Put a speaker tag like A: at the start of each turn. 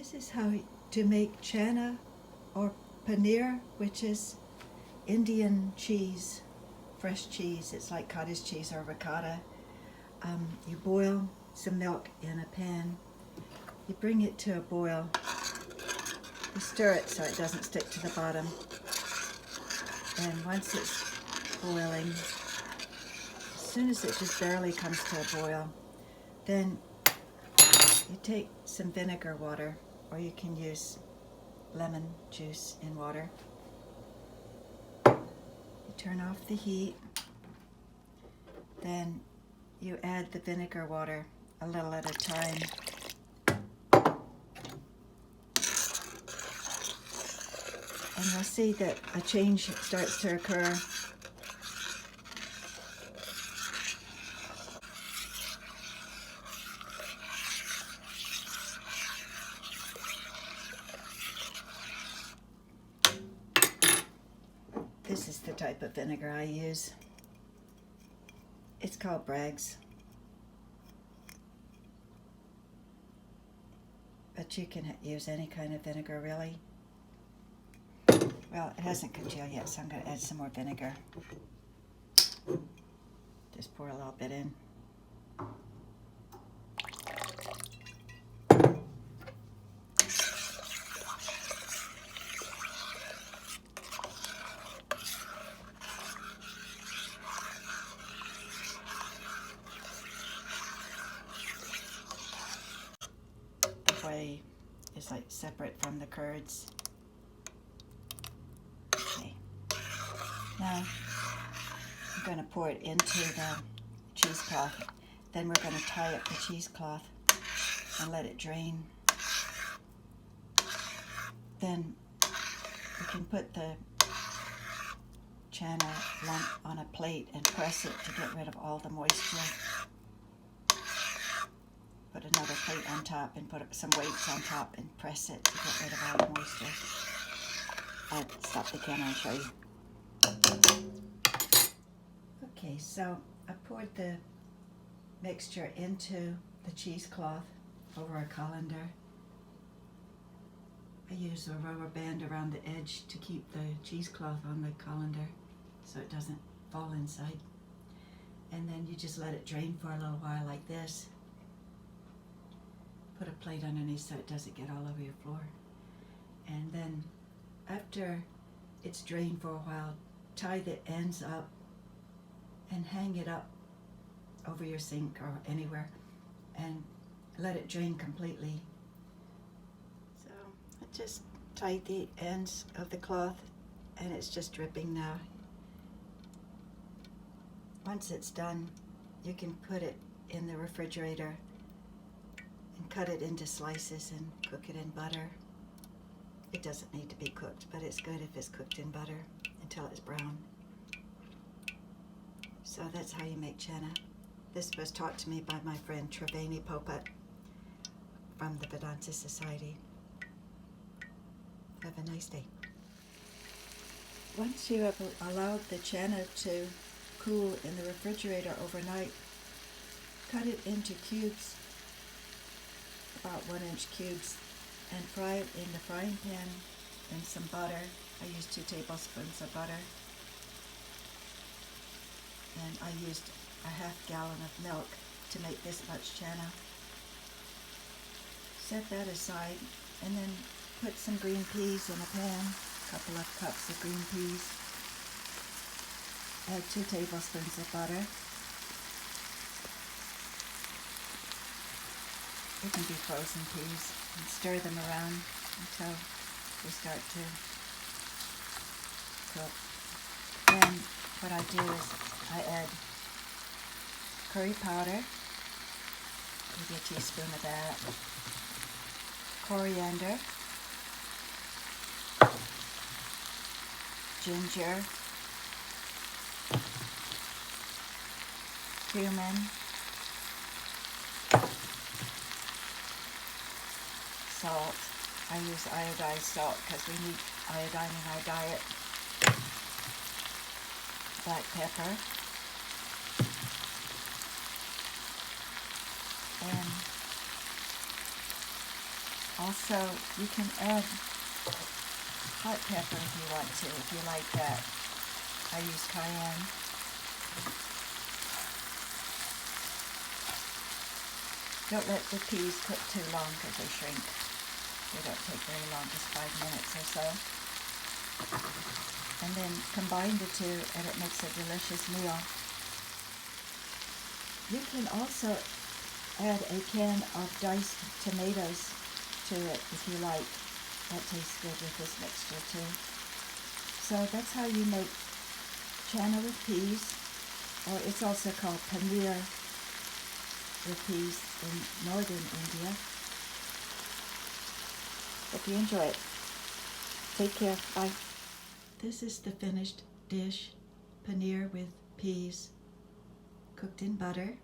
A: This is how to make chana or paneer, which is Indian cheese, fresh cheese. It's like cottage cheese or ricotta. You boil some milk in a pan. You bring it to a boil. You stir it so it doesn't stick to the bottom. And once it's boiling, as soon as it just barely comes to a boil, then you take some vinegar water, or you can use lemon juice in water. You turn off the heat. Then you add the vinegar water a little at a time. And you'll see that a change starts to occur. This is the type of vinegar I use. It's called Bragg's. But you can use any kind of vinegar, really. Well, it hasn't congealed yet, so I'm going to add some more vinegar. Just pour a little bit in. The whey is like separate from the curds. Now, I'm going to pour it into the cheesecloth. Then we're going to tie up the cheesecloth and let it drain. Then we can put the chana lump on a plate and press it to get rid of all the moisture. Put another plate on top and put some weights on top and press it to get rid of all the moisture. I'll stop the camera and show you. Okay, so I poured the mixture into the cheesecloth over a colander. I use a rubber band around the edge to keep the cheesecloth on the colander so it doesn't fall inside. And then you just let it drain for a little while like this. Put a plate underneath so it doesn't get all over your floor. And then after it's drained for a while, tie the ends up and hang it up over your sink or anywhere and let it drain completely. So I just tied the ends of the cloth and it's just dripping now. Once it's done, you can put it in the refrigerator and cut it into slices and cook it in butter. It doesn't need to be cooked, but it's good if it's cooked in butter until it's brown. So that's how you make chana. This was taught to me by my friend Triveni Popat from the Vedanta Society. Have a nice day. Once you have allowed the chana to cool in the refrigerator overnight, cut it into cubes, about 1-inch cubes, and fry it in the frying pan in some butter. I used 2 tablespoons of butter. And I used a ½ gallon of milk to make this much chana. Set that aside and then put some green peas in a pan, a couple of cups of green peas. Add 2 tablespoons of butter. It can be frozen peas, and stir them around until they start to cook. Then what I do is I add curry powder, maybe a teaspoon of that, coriander, ginger, cumin, salt. I use iodized salt because we need iodine in our diet. Black pepper. And Also, you can add hot pepper if you want to, if you like that. I use cayenne. Don't let the peas cook too long because they shrink. They don't take very long, just 5 minutes or so. And then combine the two and it makes a delicious meal. You can also add a can of diced tomatoes to it if you like. That tastes good with this mixture too. So that's how you make chana with peas, or it's also called paneer with peas in northern India. Hope you enjoy it. Take care. Bye. This is the finished dish, paneer with peas, cooked in butter.